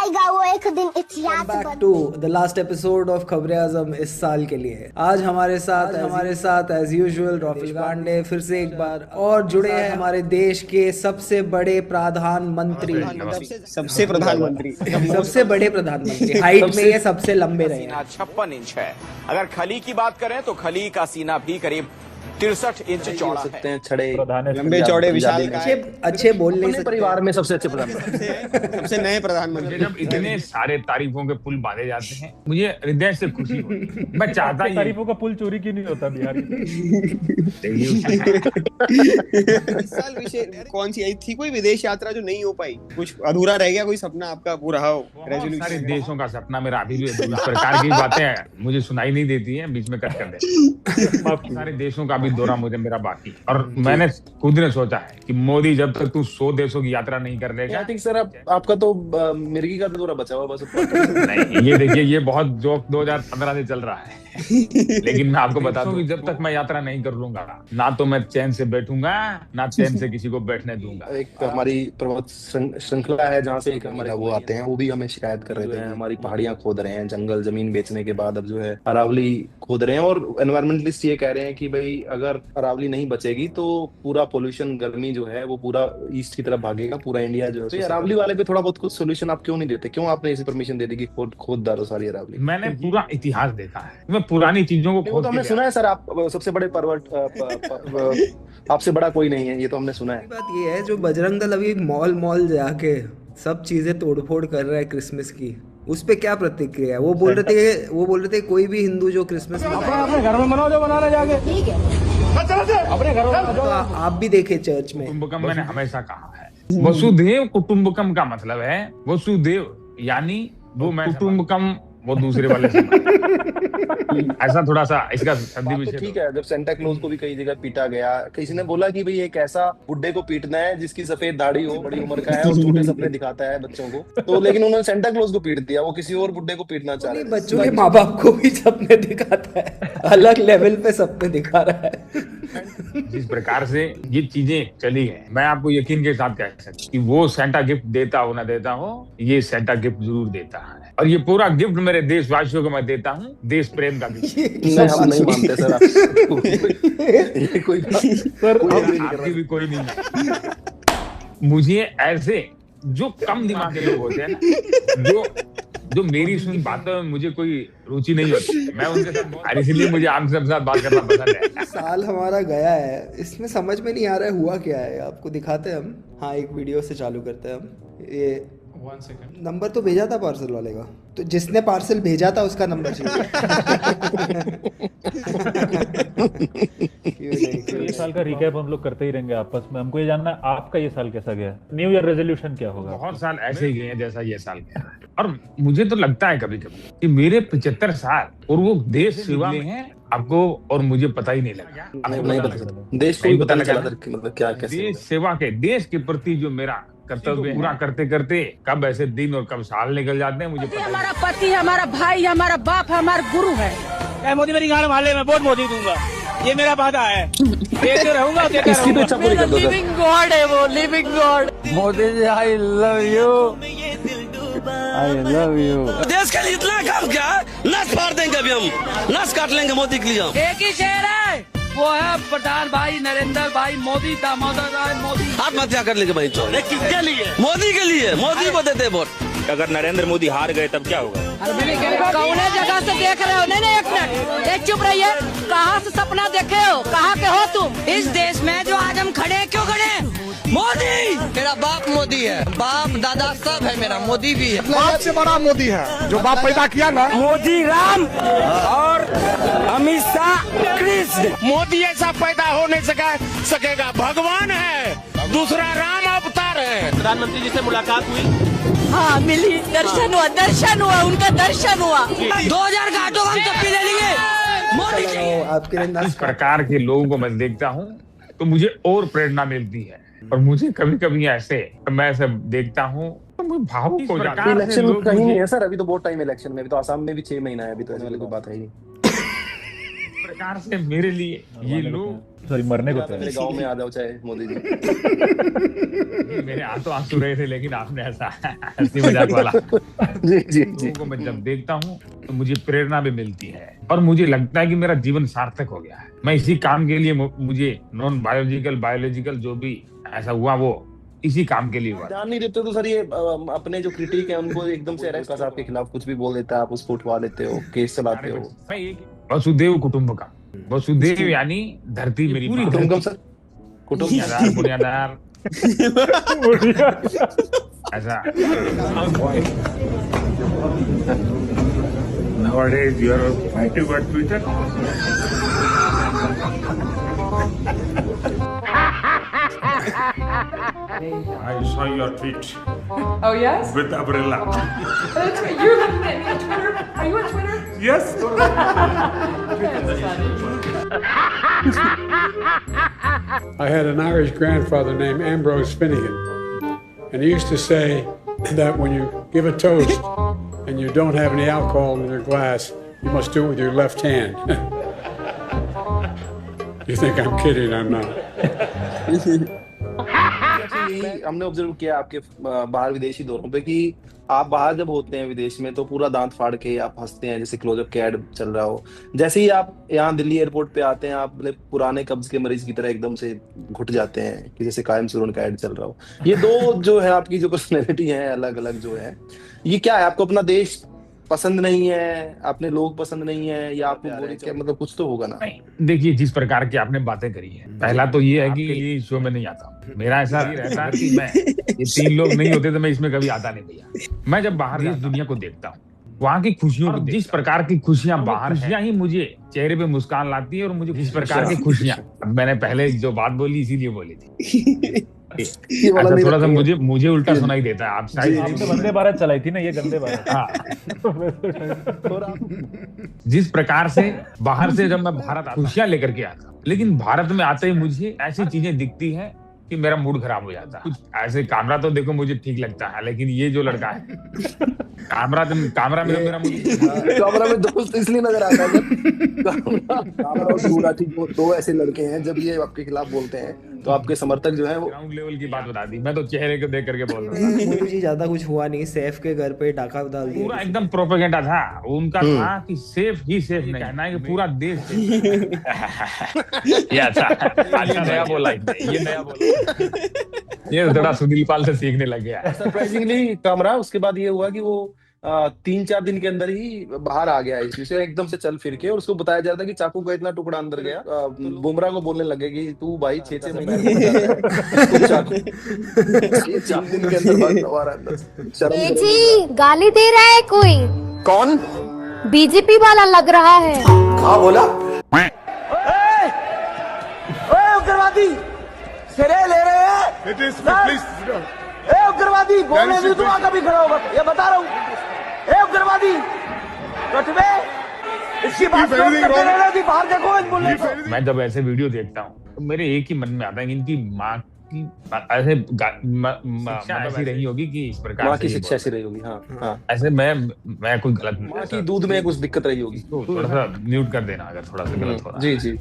आएगा वो एक दिन इतिहास back to the last episode of खबरें आजम इस साल के लिए। आज हमारे साथ एज यूजुअल रॉफिल पांडे फिर से एक बार और जुड़े हैं हमारे देश के सबसे बड़े प्रधानमंत्री सबसे बड़े प्रधानमंत्री हाइट में ये सबसे लंबे रहे हैं। 56 इंच है। अगर खली की बात करें तो खली का सीना भी करीब 63 इंच चौड़ा है। छड़े लंबे चौड़े विशाल अच्छे बोल नहीं सकते। परिवार में सबसे अच्छे प्रधानमंत्री सबसे नए प्रधानमंत्री। जब इतने सारे तारीफों के पुल बांधे जाते हैं मुझे हृदय से खुशी होती है। मैं चाहता ही तारीफों का पुल चोरी क्यों नहीं होता बिहार इस साल विषय कौन सी आई थी? कोई विदेश यात्रा जो नहीं हो पाई, कुछ अधूरा रह गया, कोई सपना आपका पूरा हो? सारे देशों का सपना मेरा अभी भी इस प्रकार की बातें मुझे सुनाई नहीं देती हैं, बीच में कट कर देते। सारे देशों का दौरा मुझे मेरा बाकी, और मैंने खुद ने सोचा है कि मोदी जब तक तू 100 देशों की यात्रा नहीं कर लेगा। आई थिंक सर आपका तो मिर्गी का दौरा बचा हुआ बस। नहीं, ये देखिए, ये बहुत जोक 2015 से चल रहा है लेकिन मैं आपको बता दूं कि जब तक मैं यात्रा नहीं कर लूंगा ना तो मैं चैन से बैठूंगा ना चैन से किसी को बैठने दूंगा। एक हमारी पर्वत श्रृंखला है जहाँ से एक हमारे वो आते हैं, वो भी हमें शिकायत कर रहे थे हमारी पहाड़ियां खोद रहे हैं, जंगल जमीन बेचने के बाद अब जो है अरावली खोद रहे हैं। और एनवायरमेंटलिस्ट ये कह रहे हैं कि भाई अगर अरावली नहीं बचेगी तो पूरा पोल्यूशन गर्मी जो है वो पूरा ईस्ट की तरफ भागेगा, पूरा इंडिया जो है। तो अरावली वाले पे थोड़ा बहुत कुछ सोल्यूशन आप क्यों नहीं देते? क्यों आपने ऐसी परमिशन दे दी कि खोद डालो सारी अरावली? मैंने पूरा इतिहास देखा है, मैं पुरानी चीजों को खोद तो हमने सुना है सर आप सबसे बड़े पर्वत आपसे बड़ा कोई नहीं है, ये तो हमने सुना है। बात ये है जो बजरंग दल अभी मॉल जाके सब चीजें तोड़फोड़ कर रहा है क्रिसमस की, उस पे क्या प्रतिक्रिया है? वो बोल रहे थे कोई भी हिंदू जो क्रिसमस अपने घर में मनाओ, जो मनाने जाके ठीक है अपने घर में। तो आप भी देखे चर्च में कुटुंबकम मैंने हमेशा कहा है। वसुदेव कुटुंबकम का मतलब है वसुदेव यानी वो मैं कुटुंबकम वो दूसरे वाले से ऐसा थोड़ा सा इसका संधि विषय। ठीक है, जब सेंटा क्लॉज को भी कई जगह पीटा गया, किसी ने बोला कि भाई एक ऐसा बुड्ढे को पीटना है जिसकी सफेद दाढ़ी हो, बड़ी उम्र का है और छोटे सपने दिखाता है बच्चों को, तो लेकिन उन्होंने सेंटा क्लॉज को पीट दिया, वो किसी और बुड्ढे को पीटना चाह रहे हैं। बच्चों के माँ बाप को भी सपने दिखाता है, अलग लेवल पे सपने दिखा रहा है। जिस प्रकार से ये चीजें चली है, मैं आपको यकीन के साथ कह सकता हूँ कि वो सेंटा गिफ्ट देता हो ना देता हो, ये सेंटा गिफ्ट जरूर देता है। और ये पूरा गिफ्ट मेरे देशवासियों को मैं देता हूँ, देश प्रेम का गिफ्ट। हम नहीं मानते सर ये कोई सर आपकी भी कोई नहीं है। मुझे ऐसे जो कम दिमाग के लोग होते हैं ना, जो मेरी सुन बातों में मुझे कोई रुचि नहीं होती, मैं उनके साथ, इसलिए मुझे आप सबके साथ बात करना पसंद है। साल हमारा गया है, इसमें समझ में नहीं आ रहा है हुआ क्या है, आपको दिखाते हैं हम। हाँ, एक वीडियो से चालू करते हैं हम। ये 1 सेकंड, नंबर तो भेजा था पार्सल वाले का, तो जिसने पार्सल भेजा था उसका नंबर चाहिए। ये साल का रिकैप हम लोग करते ही रहेंगे आपस में। हमको ये जानना है आपका ये साल कैसा गया, न्यू ईयर रेजोल्यूशन क्या होगा? बहुत साल ऐसे ही गए हैं जैसा ये साल गया है, और मुझे तो लगता है कभी कभी कि मेरे 75 साल और वो देश सेवा में हैं, आपको और मुझे पता ही नहीं लगा। नहीं पता चला, देश को भी पता लगा मतलब क्या कैसे देश सेवा के, देश के प्रति जो मेरा कर्तव्य पूरा करते करते कब ऐसे दिन और कब साल निकल जाते हैं मुझे पता नहीं। हमारा पति, हमारा भाई, हमारा बाप, हमारा गुरु है। मोदी मेरी गाड़ी माले में बहुत मोदी दूंगा, ये मेरा वादा है। देते रहूंगा, देते रहूंगा। लिविंग गॉड है वो, living God. Modi ji I love you, I love you. देश के लिए इतना काम क्या, नस फाड़ देंगे अभी हम, नस काट लेंगे मोदी के लिए। एक ही शेर है, वो है प्रधान भाई नरेंद्र भाई मोदी, दामोदर भाई मोदी। आत्महत्या कर लेंगे भाई, किसके लिए? मोदी के लिए, मोदी को देते वोट। अगर नरेंद्र मोदी हार गए तब क्या होगा? कौन जगह से देख रहे हो? नहीं, एक मिनट, एक चुप रहिए। कहाँ से सपना देखे हो, कहाँ के हो तुम? इस देश में जो आज हम खड़े, क्यों खड़े? मोदी, मेरा बाप मोदी है, बाप दादा सब है, मेरा मोदी भी है। बाप से बड़ा मोदी है, जो बाप पैदा किया ना, मोदी राम और अमित शाह कृष्ण। मोदी ऐसा पैदा हो नहीं सकेगा, भगवान है, दूसरा राम अवतार है। प्रधानमंत्री जी से मुलाकात हुई? हाँ मिली, दर्शन हुआ, उनका दर्शन हुआ। 2000 घाटों हम तो पी लेंगे मोदी। आपके इस प्रकार के लोगों को मैं देखता हूँ तो मुझे और प्रेरणा मिलती है, और मुझे कभी कभी ऐसे मैं ऐसे देखता हूँ तो मुझे भावुक हो जाता है। इलेक्शन कहीं नहीं है सर, अभी तो बहुत टाइम इलेक्शन में, अभी तो आसाम में भी 6 महीना है, अभी तो ऐसी कोई बात है ही नहीं। प्रकार से मेरे लिए ये लोग सॉरी मरने को मेरे गांव में आ जाओ चाहे मोदी जी। मेरे आंसू आंसू रहे थे, लेकिन आपने ऐसा हंसी मजाक वाला जी जी जी। को मैं जब देखता हूँ तो मुझे प्रेरणा भी मिलती है और मुझे लगता है कि मेरा जीवन सार्थक हो गया है। मैं इसी काम के लिए, मुझे नॉन बायोलॉजिकल जो भी ऐसा हुआ वो इसी काम के लिए हुआ। ध्यान नहीं देते तो सर ये अपने जो क्रिटिक है उनको एकदम से अरेस्ट आपके खिलाफ कुछ भी बोल देता है, आप उसको उठवा लेते हो, केस चलाते हो। मैं एक वसुदेव कुटुंबकम, वसुदेव यानी धरती मेरी पूरी कुटुंबकम सर, कुटुंब बुनियादार ऐसा। Nowadays you are fighting on Twitter. I saw your tweet. Oh yes? With umbrella. You're on Twitter? Are you on Twitter? Yes. I had an Irish grandfather named Ambrose Finnegan, and he used to say that when you give a toast and you don't have any alcohol in your glass, you must do it with your left hand. You think I'm kidding? I'm not. हमने observe किया आपके बाहर विदेशी दौरों पे कि आप बाहर जब होते हैं विदेश में तो पूरा दांत फाड़ के आप हंसते हैं, जैसे क्लोजअप के ऐड चल रहा हो। जैसे ही आप यहाँ दिल्ली एयरपोर्ट पे आते हैं आप पुराने कब्ज के मरीज की तरह एकदम से घुट जाते हैं कि जैसे कायम सुरून का ऐड चल रहा हो। ये दो जो है आपकी जो पर्सनैलिटी है अलग अलग जो है, ये क्या है? आपको अपना देश पसंद नहीं है, अपने लोग पसंद नहीं है, या आपको मतलब कुछ तो होगा ना? देखिए, जिस प्रकार की आपने बातें करी है, पहला तो ये है कि ये शो में नहीं आता। मेरा ऐसा रहता है कि मैं ये 3 लोग नहीं होते तो मैं इसमें कभी आता नहीं भैया। मैं जब बाहर इस दुनिया को देखता हूँ, वहाँ की खुशियों को, जिस प्रकार की खुशियां बाहर खुशियां ही मुझे चेहरे पे मुस्कान लाती है, और मुझे जिस प्रकार की खुशियां, मैंने पहले जो बात बोली इसीलिए बोली थी। अच्छा, थोड़ा सा मुझे उल्टा सुनाई देता है। आप शायद वंदे भारत चलाई थी ना, ये गंदे भारत। हाँ। जिस प्रकार से बाहर से जब मैं भारत खुशियां लेकर के आता हूँ, लेकिन भारत में आते ही मुझे ऐसी चीजें दिखती है कि मेरा मूड खराब हो जाता है। कुछ ऐसे कैमरा तो देखो मुझे ठीक लगता है, लेकिन ये जो लड़का है कैमरा में मेरा कैमरा में दोस्त इसलिए नजर आता है जब दो ऐसे लड़के हैं, जब ये आपके खिलाफ बोलते हैं तो आपके समर्थक जो है वो ग्राउंड लेवल की बात बता दी। मैं तो चेहरे को देख करके बोल रहा हूँ। मोदी जी ज्यादा कुछ हुआ नहीं, सैफ के घर पे डाका डाल दिया। पूरा एकदम प्रोपेगेंडा था उनका, था कि सेफ ही सेफ नहीं कहना है कि पूरा देश ये अच्छा नया बोला, ये नया बोला, ये थोड़ा सुनील पाल से सीखने लग गया। सरप्राइजिंगली कैमरा उसके बाद ये हुआ कि वो 3-4 दिन के अंदर ही बाहर आ गया इस विषय एकदम से चल फिर के, और उसको बताया जा रहा था कि चाकू का इतना टुकड़ा अंदर गया। बुमराह को बोलने लगे कि तू भाई 6 महीने दिन के अंदर जी गाली दे रहा है कोई। कौन? बीजेपी वाला लग रहा है। हाँ बोला। उग्रवादी सिरे ले रहे हैं। उग्रवादी बोलने भी तो कभी खड़ा होगा, ये बता रहा हूँ। उग्रवादी इसकी बात बाहर देखो। मैं जब ऐसे वीडियो देखता हूँ तो मेरे एक ही मन में आता है कि इनकी माँ की ऐसे ऐसी रही होगी कि इस प्रकार माँ की शिक्षा ऐसी रही होगी। हाँ हाँ, ऐसे मैं कोई गलत, माँ की दूध में कुछ दिक्कत रही होगी। थोड़ा सा म्यूट कर देना अगर थोड़ा सा गलत हो रहा है। जी जी।